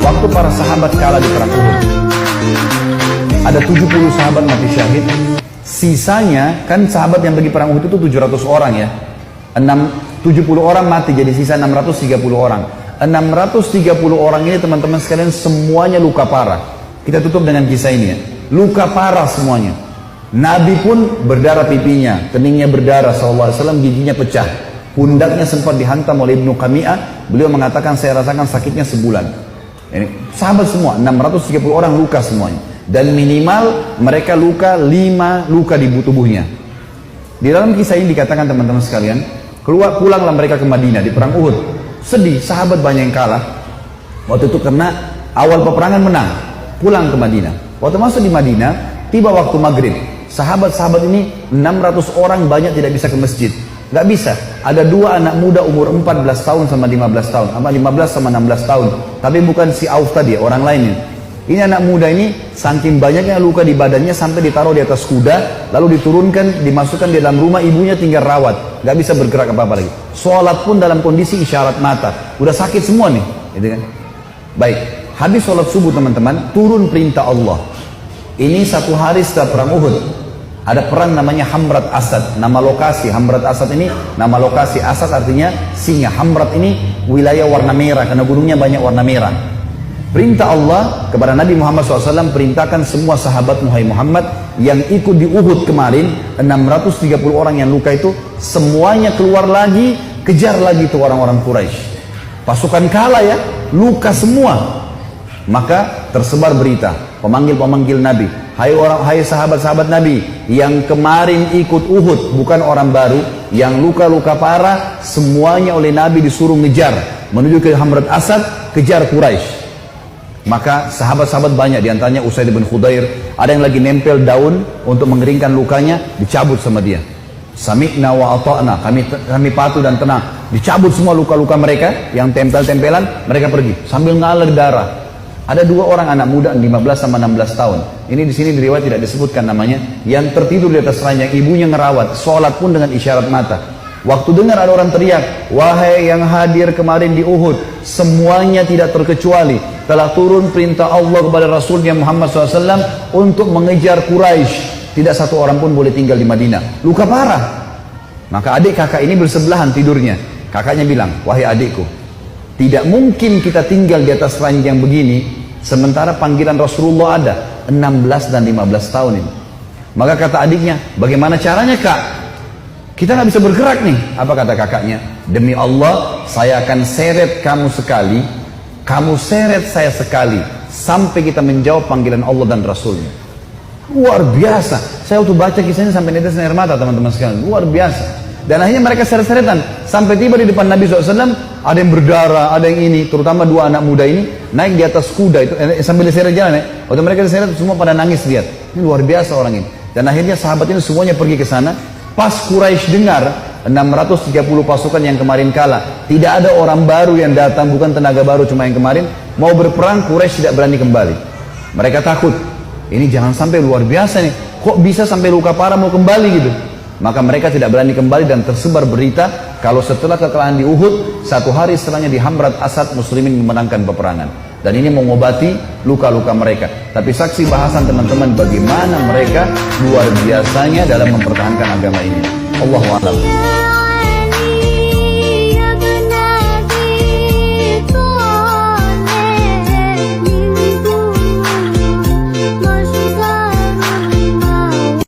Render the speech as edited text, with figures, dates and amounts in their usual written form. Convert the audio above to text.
waktu para sahabat kalah di perang Uhud, ada 70 sahabat mati syahid. Sisanya, kan sahabat yang pergi perang Uhud itu 700 orang ya. 70 orang mati, jadi sisa 630 orang. 630 orang ini teman-teman sekalian semuanya luka parah. Kita tutup dengan kisah ini ya. Luka parah semuanya. Nabi pun berdarah pipinya, keningnya berdarah SAW, giginya pecah. Pundaknya sempat dihantam oleh Ibnu Qami'ah. Beliau mengatakan, saya rasakan sakitnya sebulan. Ini sahabat semua, 630 orang luka semuanya. Dan minimal mereka luka 5 luka di tubuhnya. Di dalam kisah ini dikatakan teman-teman sekalian, pulanglah mereka ke Madinah di perang Uhud. Sedih, sahabat banyak yang kalah. Waktu itu karena awal peperangan menang, pulang ke Madinah. Waktu masuk di Madinah, tiba waktu maghrib. Sahabat-sahabat ini 600 orang banyak tidak bisa ke masjid. Gak bisa. Ada 2 anak muda umur 14 tahun sama 15 tahun. Sama 15 sama 16 tahun. Tapi bukan si Auf tadi, orang lainnya. Ini anak muda ini saking banyaknya luka di badannya sampai ditaruh di atas kuda, lalu diturunkan, dimasukkan di dalam rumah, ibunya tinggal rawat, nggak bisa bergerak apa-apa lagi. Sholat pun dalam kondisi isyarat mata, udah sakit semua nih, gitu kan? Baik, habis sholat subuh teman-teman, turun perintah Allah. Ini 1 hari setelah perang Uhud, ada perang namanya Hamrat Asad, nama lokasi. Hamrat Asad ini nama lokasi, Asad artinya singa. Hamrat ini wilayah warna merah karena gunungnya banyak warna merah. Perintah Allah kepada Nabi Muhammad SAW, perintahkan semua sahabat Muhammad yang ikut di Uhud kemarin, 630 orang yang luka itu, semuanya keluar lagi, kejar lagi itu orang-orang Quraisy. Pasukan kalah ya, luka semua. Maka tersebar berita, pemanggil-pemanggil Nabi, hai sahabat-sahabat Nabi yang kemarin ikut Uhud, bukan orang baru, yang luka-luka parah, semuanya oleh Nabi disuruh ngejar, menuju ke Hamrat Asad, kejar Quraisy. Maka sahabat-sahabat banyak, diantaranya Usaid bin Khudair, ada yang lagi nempel daun untuk mengeringkan lukanya, dicabut sama dia. Sami'na wa ata'na, kami patuh dan tenang. Dicabut semua luka-luka mereka yang tempel-tempelan, mereka pergi sambil ngalir darah. Ada 2 orang anak muda 15 sama 16 tahun. Ini di sini di riwayat tidak disebutkan namanya, yang tertidur di atas ranjang, ibunya ngerawat, sholat pun dengan isyarat mata. Waktu dengar ada orang teriak, wahai yang hadir kemarin di Uhud, semuanya tidak terkecuali telah turun perintah Allah kepada Rasulnya Muhammad SAW untuk mengejar Quraisy. Tidak satu orang pun boleh tinggal di Madinah. Luka parah. Maka adik kakak ini bersebelahan tidurnya. Kakaknya bilang, wahai adikku, tidak mungkin kita tinggal di atas ranjang begini sementara panggilan Rasulullah ada 16 dan 15 tahun ini. Maka kata adiknya, bagaimana caranya kak? Kita nggak bisa bergerak nih. Apa kata kakaknya? Demi Allah, saya akan seret kamu sekali, kamu seret saya sekali, sampai kita menjawab panggilan Allah dan Rasulnya. Luar biasa. Saya waktu baca kisahnya sampai netes air mata teman-teman sekalian. Luar biasa. Dan akhirnya mereka seret-seretan sampai tiba di depan Nabi SAW. Ada yang berdarah, ada yang ini. Terutama 2 anak muda ini naik di atas kuda itu sambil diseret jalan. Waktu mereka diseret semua pada nangis lihat. Ini luar biasa orang ini. Dan akhirnya sahabat ini semuanya pergi ke sana. Pas Quraisy dengar 630 pasukan yang kemarin kalah, tidak ada orang baru yang datang, bukan tenaga baru cuma yang kemarin, mau berperang, Quraisy tidak berani kembali. Mereka takut, ini jangan sampai luar biasa nih, kok bisa sampai luka parah mau kembali gitu. Maka mereka tidak berani kembali dan tersebar berita kalau setelah kekalahan di Uhud, 1 hari setelahnya di Hamrat Asad muslimin memenangkan peperangan. Dan ini mengobati luka-luka mereka. Tapi saksi bahasan teman-teman bagaimana mereka luar biasanya dalam mempertahankan agama ini. Allahu a'lam.